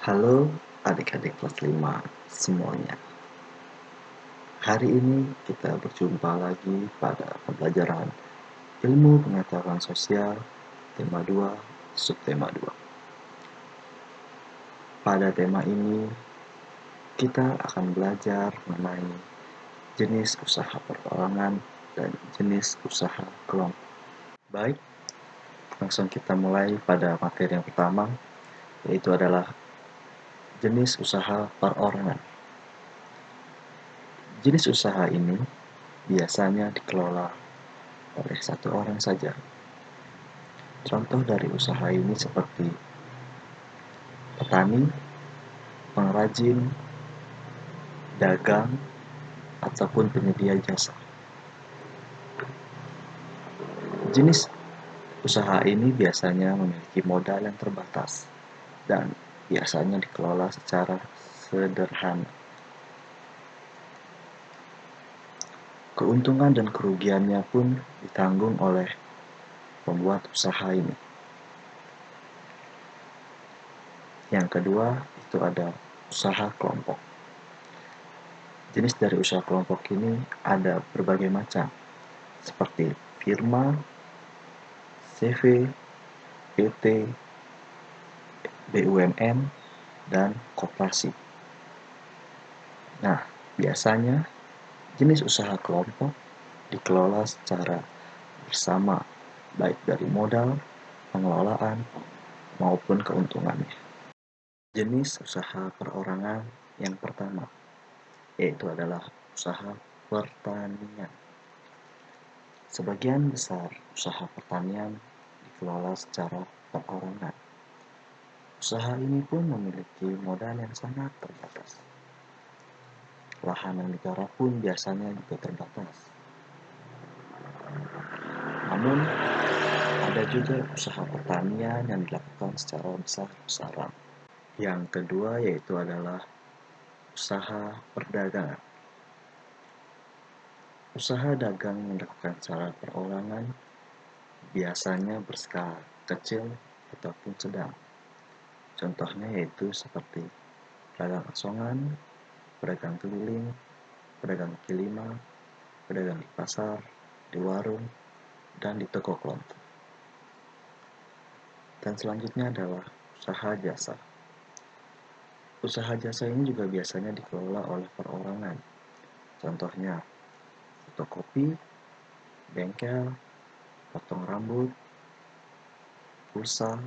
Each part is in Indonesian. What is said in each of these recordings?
Halo adik-adik kelas 5 semuanya. Hari ini kita berjumpa lagi pada pembelajaran Ilmu Pengetahuan Sosial tema 2, subtema 2. Pada tema ini kita akan belajar mengenai jenis usaha perorangan dan jenis usaha kelompok. Baik, langsung kita mulai pada materi yang pertama, yaitu adalah jenis usaha perorangan. Jenis usaha ini biasanya dikelola oleh satu orang saja. Contoh dari usaha ini seperti petani, pengrajin, dagang, ataupun penyedia jasa. Jenis usaha ini biasanya memiliki modal yang terbatas dan biasanya dikelola secara sederhana. Keuntungan dan kerugiannya pun ditanggung oleh pembuat usaha ini. Yang kedua, itu ada usaha kelompok. Jenis dari usaha kelompok ini ada berbagai macam, seperti firma, CV, PT, BUMN, dan koperasi. Nah, biasanya jenis usaha kelompok dikelola secara bersama, baik dari modal, pengelolaan, maupun keuntungannya. Jenis usaha perorangan yang pertama, yaitu adalah usaha pertanian. Sebagian besar usaha pertanian dikelola secara perorangan. Usaha ini pun memiliki modal yang sangat terbatas. Lahan yang digarap pun biasanya juga terbatas. Namun, ada juga usaha pertanian yang dilakukan secara besar-besaran. Yang kedua yaitu adalah usaha perdagangan. Usaha dagang yang dilakukan secara perorangan biasanya berskala kecil ataupun sedang. Contohnya yaitu seperti pedagang asongan, pedagang keliling, pedagang kaki lima, pedagang di pasar, di warung, dan di toko kelontong. Dan selanjutnya adalah usaha jasa. Usaha jasa ini juga biasanya dikelola oleh perorangan. Contohnya, fotokopi, bengkel, potong rambut, pulsa,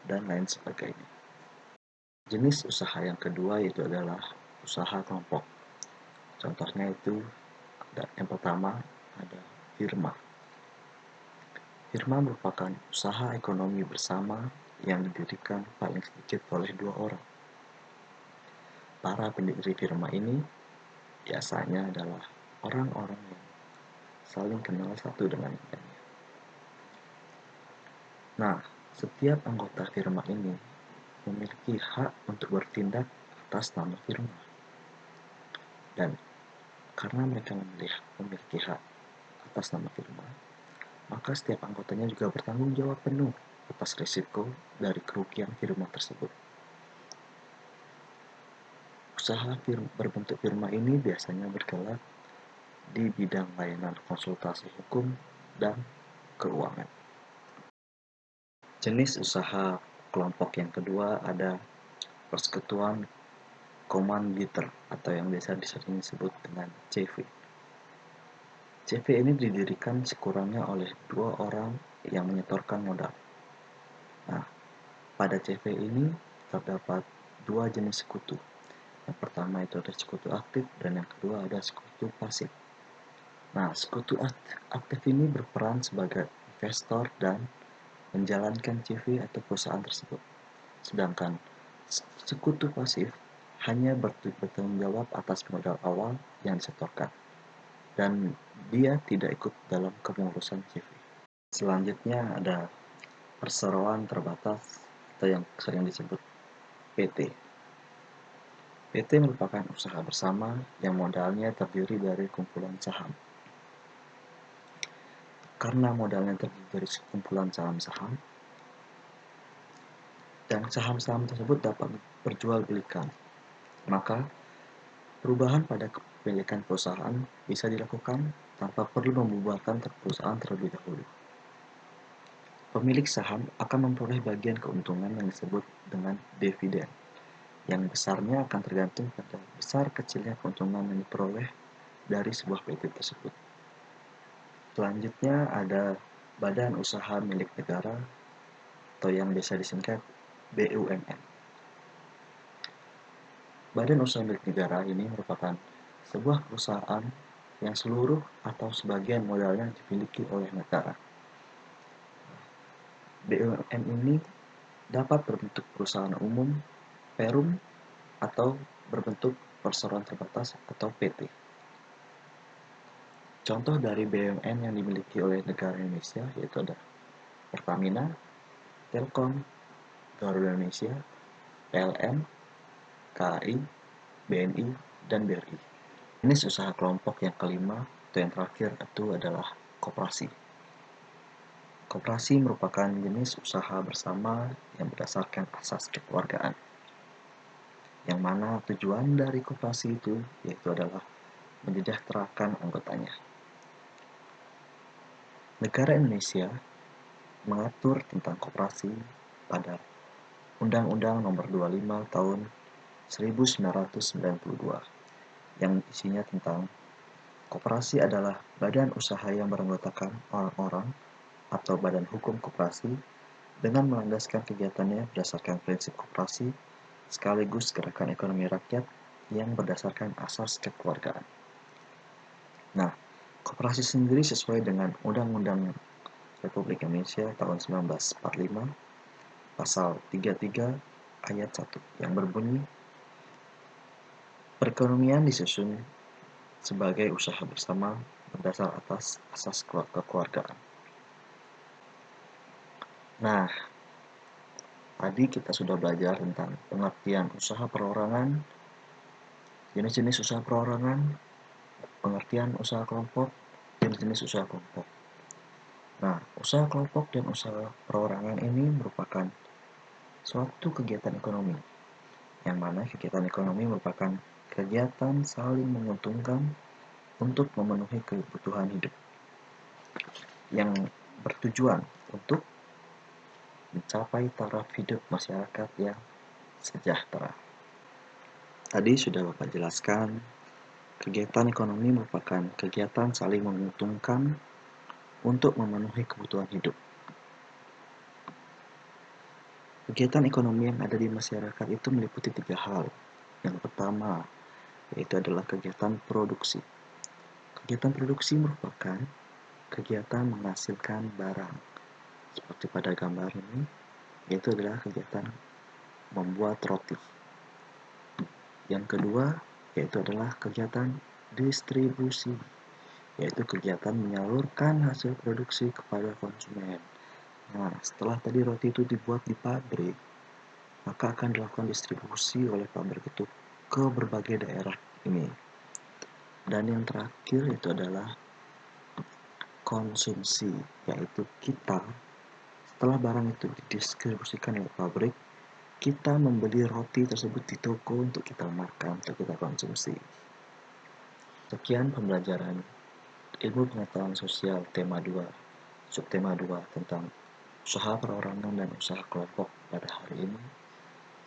dan lain sebagainya. Jenis usaha yang kedua yaitu adalah usaha kelompok. Contohnya itu yang pertama ada firma. Firma merupakan usaha ekonomi bersama yang didirikan paling sedikit oleh 2 orang. Para pendiri firma ini biasanya adalah orang-orang yang saling kenal satu dengan yang lainnya. Nah, setiap anggota firma ini memiliki hak untuk bertindak atas nama firma. Dan karena mereka memiliki hak atas nama firma, maka setiap anggotanya juga bertanggung jawab penuh atas risiko dari kerugian firma tersebut. Usaha berbentuk firma ini biasanya bergerak di bidang layanan konsultasi hukum dan keuangan. Jenis usaha kelompok yang kedua ada persekutuan komanditer atau yang biasa disering disebut dengan CV. CV ini didirikan sekurangnya oleh 2 orang yang menyetorkan modal. Nah, pada CV ini terdapat 2 jenis sekutu. Yang pertama itu ada sekutu aktif dan yang kedua ada sekutu pasif. Nah, sekutu aktif ini berperan sebagai investor dan menjalankan CV atau perusahaan tersebut. Sedangkan sekutu pasif hanya bertanggung jawab atas modal awal yang disetorkan dan dia tidak ikut dalam kepengurusan CV. Selanjutnya ada perseroan terbatas atau yang sering disebut PT. PT merupakan usaha bersama yang modalnya terdiri dari kumpulan saham. Karena modalnya terdiri dari kumpulan saham-saham, dan saham-saham tersebut dapat diperjualbelikan. Maka, perubahan pada kepemilikan perusahaan bisa dilakukan tanpa perlu membubarkan perusahaan terlebih dahulu. Pemilik saham akan memperoleh bagian keuntungan yang disebut dengan dividen, yang besarnya akan tergantung pada besar kecilnya keuntungan yang diperoleh dari sebuah PT tersebut. Selanjutnya ada Badan Usaha Milik Negara atau yang biasa disingkat BUMN. Badan Usaha Milik Negara ini merupakan sebuah perusahaan yang seluruh atau sebagian modalnya dimiliki oleh negara. BUMN ini dapat berbentuk perusahaan umum, perum, atau berbentuk perseroan terbatas atau PT. Contoh dari BUMN yang dimiliki oleh negara Indonesia yaitu ada Pertamina, Telkom, Garuda Indonesia, PLN, KAI, BNI, dan BRI. Jenis usaha kelompok yang kelima atau yang terakhir itu adalah koperasi. Koperasi merupakan jenis usaha bersama yang berdasarkan asas kekeluargaan, yang mana tujuan dari koperasi itu yaitu adalah mensejahterakan anggotanya. Negara Indonesia mengatur tentang koperasi pada Undang-Undang Nomor 25 Tahun 1992 yang isinya tentang koperasi adalah badan usaha yang beranggotakan orang-orang atau badan hukum koperasi dengan melandaskan kegiatannya berdasarkan prinsip koperasi sekaligus gerakan ekonomi rakyat yang berdasarkan asas kekeluargaan. Nah, koperasi sendiri sesuai dengan Undang-Undang Republik Indonesia tahun 1945 pasal 33 ayat 1 yang berbunyi perekonomian disusun sebagai usaha bersama berdasar atas asas kekeluargaan. Nah, tadi kita sudah belajar tentang pengertian usaha perorangan, jenis-jenis usaha perorangan, pengertian usaha kelompok, jenis-jenis usaha kelompok. Nah, usaha kelompok dan usaha perorangan ini merupakan suatu kegiatan ekonomi, yang mana kegiatan ekonomi merupakan kegiatan saling menguntungkan untuk memenuhi kebutuhan hidup, yang bertujuan untuk mencapai taraf hidup masyarakat yang sejahtera. Tadi sudah Bapak jelaskan, kegiatan ekonomi merupakan kegiatan saling menguntungkan untuk memenuhi kebutuhan hidup. Kegiatan ekonomi yang ada di masyarakat itu meliputi 3 hal. Yang pertama, yaitu adalah kegiatan produksi. Kegiatan produksi merupakan kegiatan menghasilkan barang. Seperti pada gambar ini, yaitu adalah kegiatan membuat roti. Yang kedua, yaitu adalah kegiatan distribusi, yaitu kegiatan menyalurkan hasil produksi kepada konsumen. Nah, setelah tadi roti itu dibuat di pabrik, maka akan dilakukan distribusi oleh pabrik itu ke berbagai daerah ini. Dan yang terakhir itu adalah konsumsi, yaitu kita setelah barang itu didistribusikan oleh pabrik, kita membeli roti tersebut di toko untuk kita makan, untuk kita konsumsi. Sekian pembelajaran ilmu pengetahuan sosial tema 2, subtema 2 tentang usaha perorangan dan usaha kelompok pada hari ini.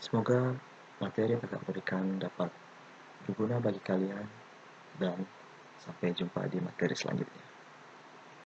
Semoga materi yang kakak berikan dapat berguna bagi kalian dan sampai jumpa di materi selanjutnya.